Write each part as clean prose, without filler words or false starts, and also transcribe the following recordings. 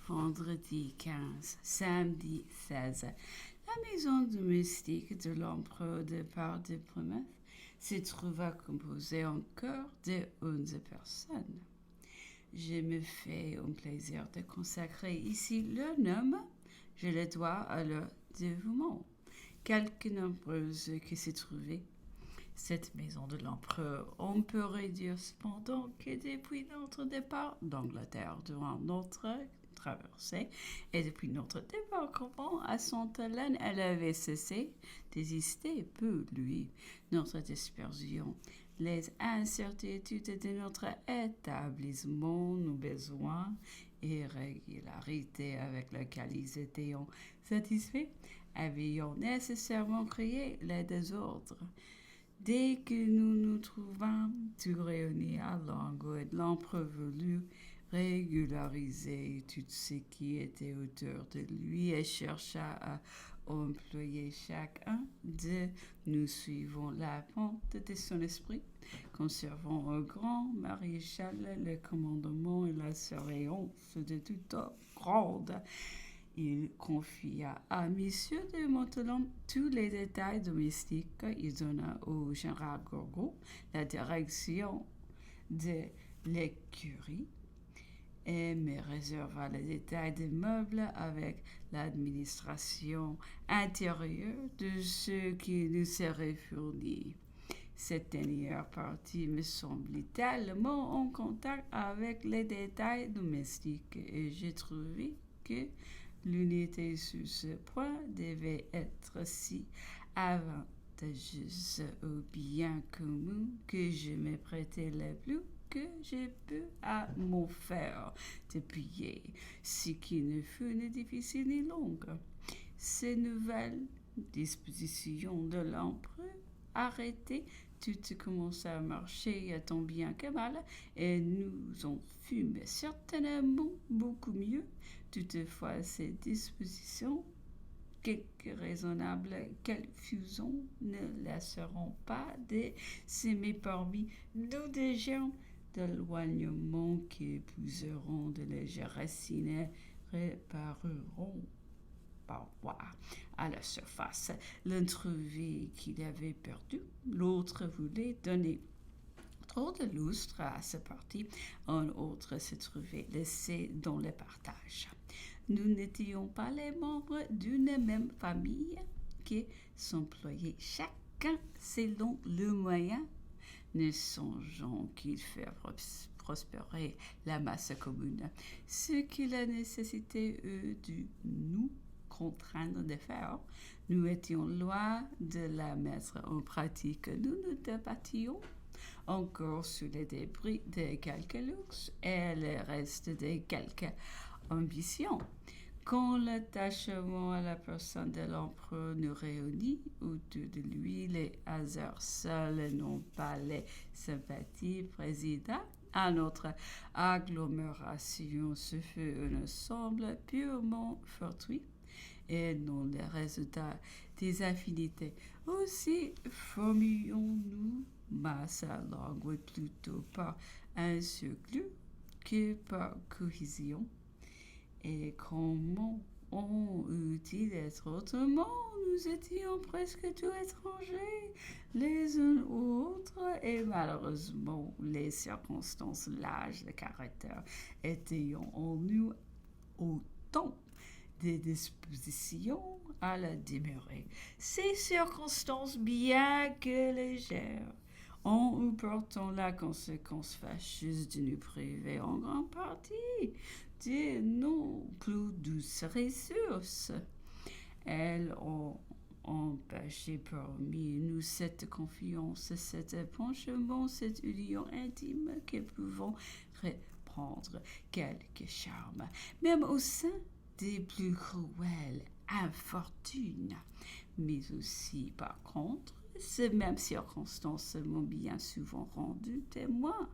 vendredi 15, samedi 16. La maison domestique de l'empereur de part de Plymouth se trouva composée encore de 11 personnes. Je me fais un plaisir de consacrer ici leur nom. Je le dois à leur dévouement, quelque nombreuse que se trouvait cette maison de l'empereur. On pourrait dire cependant que depuis notre départ d'Angleterre durant notre traversée et depuis notre débarquement à Sainte-Hélène, elle avait cessé d'exister pour lui. Notre dispersion, les incertitudes de notre établissement, nos besoins et régularités avec lesquels ils étaient satisfaits, avaient nécessairement créé les désordres. Dès que nous nous trouvâmes tous réunis à Longwood, l'empereur voulut régulariser tout ce qui était autour de lui et chercha à employer chacun de nous suivant la pente de son esprit, conservant au grand maréchal le commandement et la surveillance de toute grande. Il confia à M. de Montalon tous les détails domestiques. Il donna au général Gourgaud la direction de l'écurie et me réserva les détails des meubles avec l'administration intérieure de ceux qui nous seraient fournis. Cette dernière partie me semblait tellement en contact avec les détails domestiques et j'ai trouvé que l'unité sur ce point devait être si avantageuse au bien commun que je me prêtais le plus que j'ai pu à m'en faire dépouiller, ce qui ne fut ni difficile ni long. Ces nouvelles dispositions de l'empereur arrêtées, tout commença à marcher tant bien que mal, et nous en fûmes certainement beaucoup mieux. Toutefois, ces dispositions, quelque raisonnables qu'elles fussent, ne laisseront pas de s'aimer parmi nous des gens d'éloignement qui épouseront de légers racines répareront voir à la surface l'entrevue qu'il avait perdue. L'autre voulait donner trop de lustre à ce parti, un autre se trouvait laissé dans le partage. Nous n'étions pas les membres d'une même famille qui s'employaient chacun selon le moyen, ne songeant qu'il fait prospérer la masse commune, ce que la nécessité dut nous contraindre de faire. Nous étions loin de la mettre en pratique. Nous nous débattions encore sur les débris de quelques luxes et les restes de quelques ambitions. Quand l'attachement à la personne de l'empereur nous réunit autour de lui, les hasards seuls et non pas les sympathies présidant à notre agglomération. Ce fut un ensemble purement fortuit et non le résultat des affinités. Aussi formions-nous masse à Longwood plutôt par un surclus que par cohésion. Et comment on eût-il d'être autrement? Nous étions presque tous étrangers, les uns aux autres, et malheureusement, les circonstances, l'âge, le caractère étaient en nous autant des dispositions à la demeurer. Ces circonstances, bien que légères, ont eu pourtant la conséquence fâcheuse de nous priver en grande partie de nos plus douces ressources. Elles ont empêché parmi nous cette confiance, cet épanchement, cette union intime que pouvons reprendre quelque charme, même au sein des plus cruelles infortunes. Mais aussi, par contre, ces mêmes circonstances m'ont bien souvent rendu témoin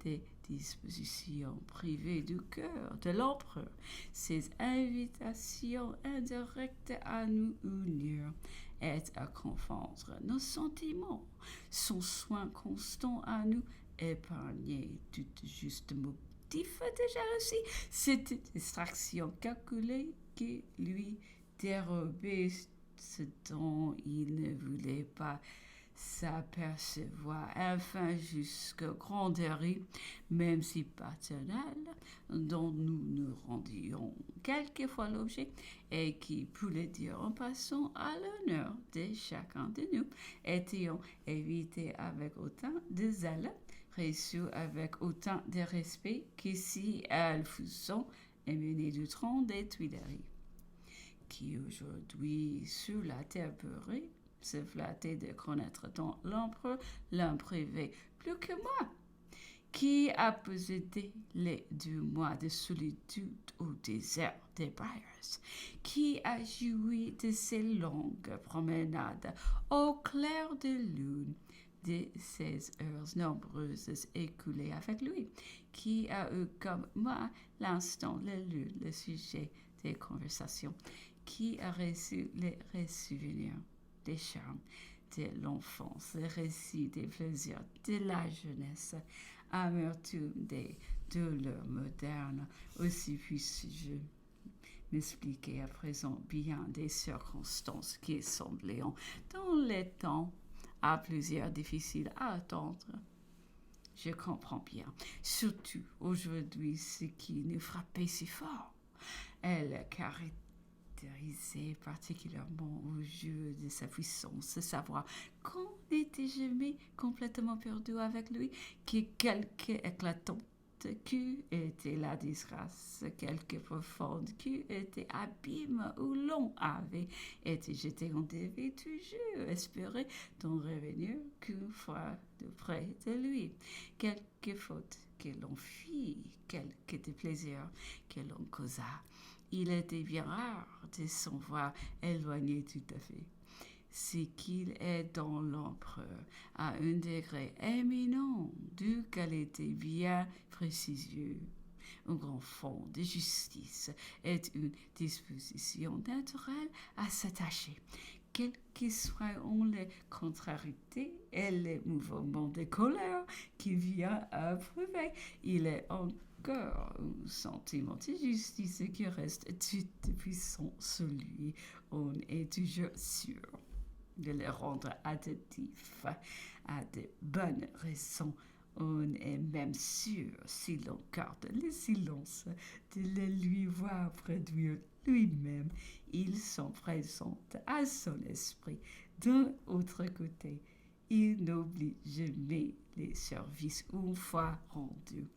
des dispositions privées du cœur de l'empereur. Ces invitations indirectes à nous unir et à confondre nos sentiments, son soin constant à nous épargner toute juste motif de jalousie. Cette distraction calculée qui lui dérobait ce dont il ne voulait pas s'apercevoir. Enfin, jusqu'au grand dérive, même si paternel, dont nous nous rendions quelquefois l'objet, et qui, pour le dire en passant, à l'honneur de chacun de nous, étions évités avec autant de zèle, reçus avec autant de respect que si elles fussent émenées du tronc des Tuileries, qui aujourd'hui, sur la terre beurrée, se flattait de connaître dans l'empereur l'imprévé plus que moi, qui a possédé les 2 mois de solitude au désert des Briars, qui a joui de ces longues promenades au clair de lune, de ces heures nombreuses écoulées avec lui, qui a eu comme moi l'instant le sujet des conversations, qui a reçu les souvenirs des charmes de l'enfance, les récits des plaisirs de la jeunesse, amertume des douleurs modernes. Aussi puis-je m'expliquer à présent bien des circonstances qui semblaient dans les temps à plusieurs difficiles à attendre. Je comprends bien, surtout aujourd'hui, ce qui nous frappait si fort. Elle caractérisait particulièrement au jeu de sa puissance, savoir qu'on n'était jamais complètement perdu avec lui, que quelque éclatante qu'eût été la disgrâce, quelque profonde qu'eût été abîme où l'on avait été jeté en devait toujours espérer d'en revenir qu'une fois de près de lui. Quelque faute que l'on fit, quelque déplaisir que l'on causa, il était bien rare de s'en voir éloigné tout à fait. C'est qu'il est dans l'empereur à un degré éminent duquel était bien précisieux. Un grand fond de justice est une disposition naturelle à s'attacher. Quelles que soient les contrariétés et les mouvements de colère qui vient à prouver, il est encore un sentiment de justice qui reste tout puissant sur lui. On est toujours sûr de le rendre attentif à de bonnes raisons. On est même sûr, si l'on garde le silence, de le lui voir produire lui-même. Il s'en présente à son esprit. D'un autre côté, il n'oublie jamais les services une fois rendus.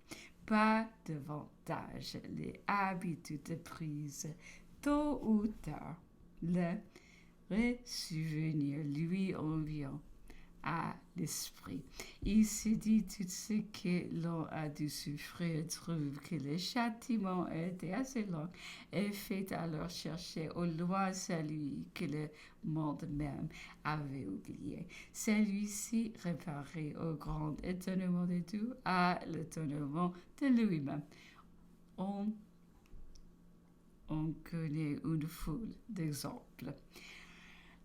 Pas davantage les habitudes prises. Tôt ou tard, le souvenir lui en vient à l'esprit. Il se dit tout ce que l'on a dû souffrir, trouve que le châtiment était assez long et fait alors chercher au loin celui que le monde même avait oublié. Celui-ci réparé au grand étonnement de tout, à l'étonnement de lui-même. On connaît une foule d'exemples.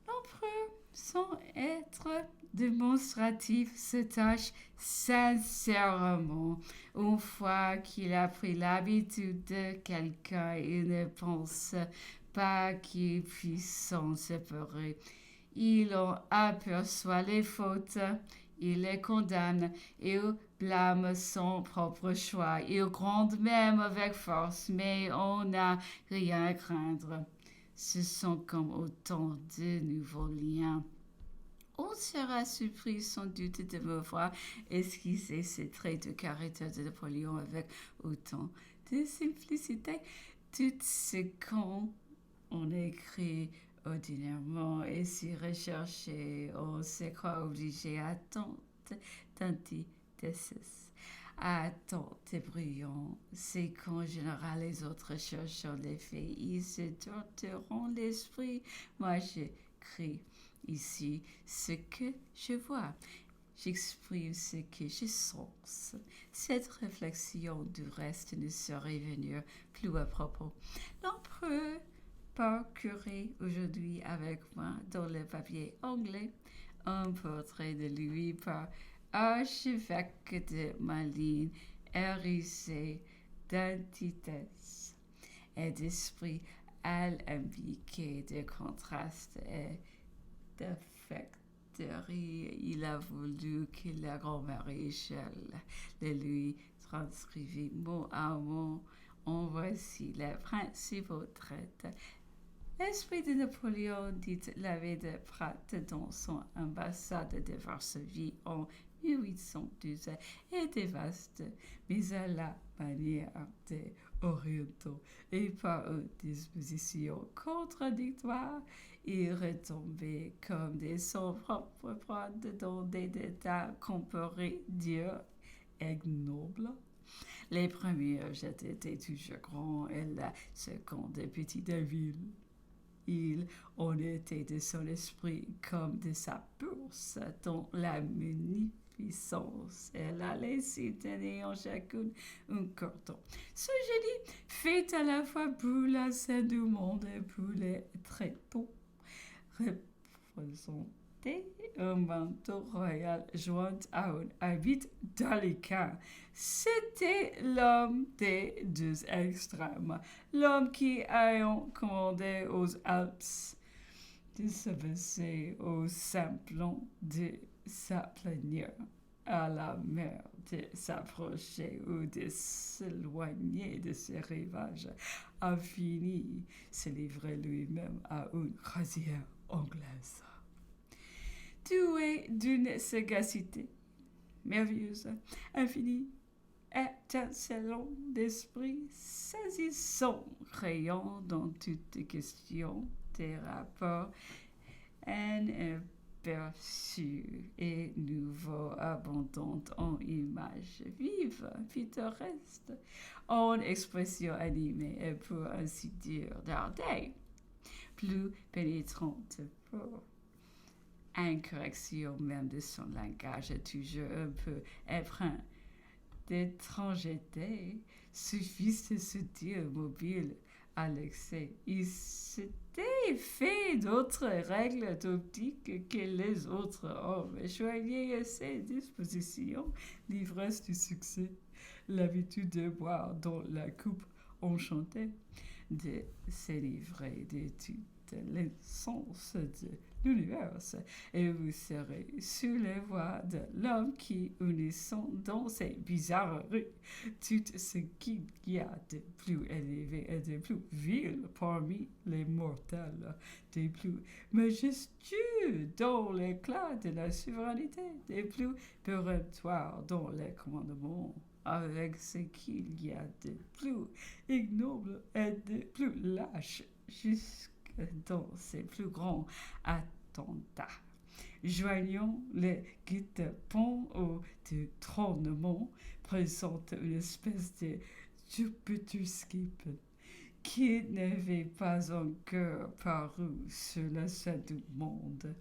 L'empereur, sans être démonstratif, se tâche sincèrement. Une fois qu'il a pris l'habitude de quelqu'un, il ne pense pas qu'il puisse s'en séparer. Il en aperçoit les fautes, il les condamne, il blâme son propre choix, il gronde même avec force, mais on n'a rien à craindre. Ce sont comme autant de nouveaux liens. On sera surpris sans doute de me voir esquisser ces traits de caractère de Napoléon avec autant de simplicité. Tout ce qu'on écrit ordinairement et si recherché, on se croit obligé à d'antithèse, à tenter brillant. C'est qu'en général les autres cherchant les faits, ils se tortureront l'esprit. Moi, j'écris ici ce que je vois. J'exprime ce que je sens. Cette réflexion du reste ne saurait venir plus à propos. L'empereur procurait aujourd'hui avec moi dans le papier anglais un portrait de lui par archevêque de Malines, hérissé d'antithèse et d'esprit alambiqué, de contraste et d'affecterie. Il a voulu que la grand-mère Échelle le lui transcrivit mot à mot. En voici les principaux traits. L'esprit de Napoléon, dit l'abbé de Pratt dans son ambassade de Varsovie en 1812, était vaste, mais à la manière des Orientaux et par une disposition contradictoire, il retombait comme des son propre prendre dans des détails comparés durs et ignobles. Les premiers étaient toujours grands et la seconde petite de ville. Il en était de son esprit comme de sa bourse, dont la munificence et la laissé tenir en chacune un carton. Ce génie fait à la fois pour la scène du monde et pour les traitons. Représentait un manteau royal joint à un habit délicat. C'était l'homme des deux extrêmes, l'homme qui, ayant commandé aux Alpes de s'abaisser au simplon de s'aplanir, à la mer de s'approcher ou de s'éloigner de ses rivages, a fini se livrer lui-même à une croisière anglaise. Doué d'une sagacité merveilleuse, infinie, étincelant d'esprit, saisissant, créant dans toutes les questions des rapports inaperçus et nouveaux, abondants en images vives, pittoresques, en expressions animées et pour ainsi dire d'ardeur, plus pénétrantes pour incorrection même de son langage, toujours un peu épreint d'étrangeté, suffisent de se dire mobile à l'excès. Il s'était fait d'autres règles d'optique que les autres hommes, joignait à ses dispositions l'ivresse du succès, l'habitude de boire dans la coupe enchantée, de s'élivrer de toute l'essence de l'univers, et vous serez sur les voies de l'homme qui, unissant dans ses bizarreries tout ce qu'il y a de plus élevé et de plus vil parmi les mortels, des plus majestueux dans l'éclat de la souveraineté, des plus péremptoires dans les commandements, avec ce qu'il y a de plus ignoble et de plus lâche, jusque dans ses plus grands attentats. Joignant les guet-apens au détrônement, présente une espèce de Jupiterskippen qui n'avait pas encore paru sur la scène du monde.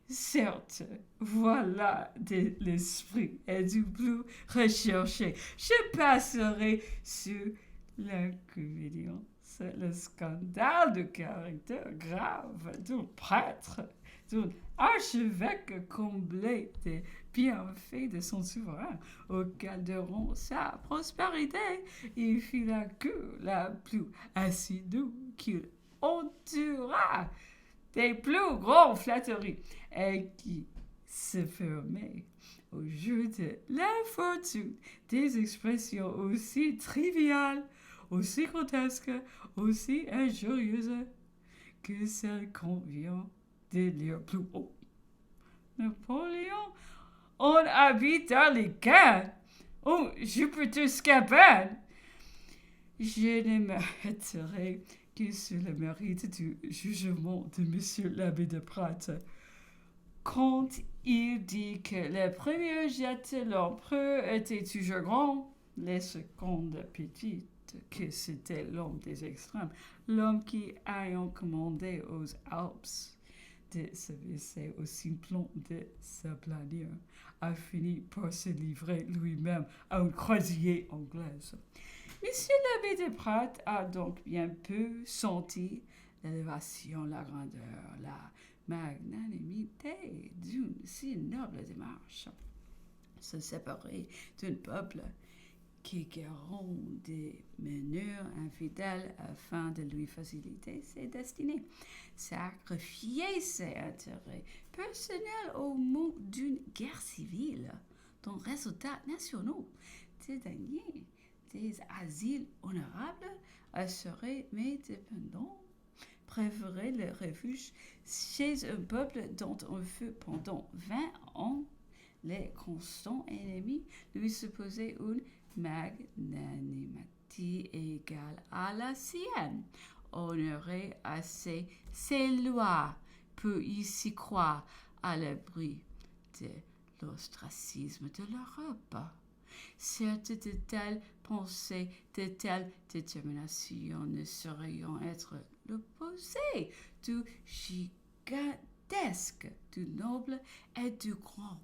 Certes, voilà de l'esprit et du plus recherché. Je passerai sur l'inconvénient, c'est le scandale de caractère grave d'un prêtre, d'un archevêque comblé des bienfaits de son souverain, auquel durant sa prospérité, il fit la cure la plus assidue qu'il endura des plus grandes flatteries, et qui se fermait au jeu de l'infortune des expressions aussi triviales, aussi grotesques, aussi injurieuses que celles qu'on vient de lire plus haut. Napoléon, on habite dans les cannes, oh, Jupiter-Scapin. Je ne m'arrêterai que sur le mérite du jugement de monsieur l'abbé de Pratt. Quand il dit que les premiers jets de l'empereur étaient toujours grands, les secondes petites, que c'était l'homme des extrêmes, l'homme qui, ayant commandé aux Alpes de s'abaisser au simplon de s'aplanir, a fini par se livrer lui-même à une croisière anglaise. Monsieur l'abbé de Pratt a donc bien peu senti l'élévation, la grandeur, la magnanimité d'une si noble démarche. Se séparer d'un peuple qu'égarant des meneurs infidèles afin de lui faciliter ses destinées. Sacrifier ses intérêts personnels au mot d'une guerre civile dont résultats nationaux, dédaigner des asiles honorables, assurer mes dépendants, préférer le refuge chez un peuple dont on fut pendant 20 ans les constants ennemis, lui supposer une magnanimité égale à la sienne, honorer assez ses lois pour ici croire à l'abri de l'ostracisme de l'Europe. Certes, de telles pensées, de telles déterminations ne sauraient être l'opposé du gigantesque, du noble et du grand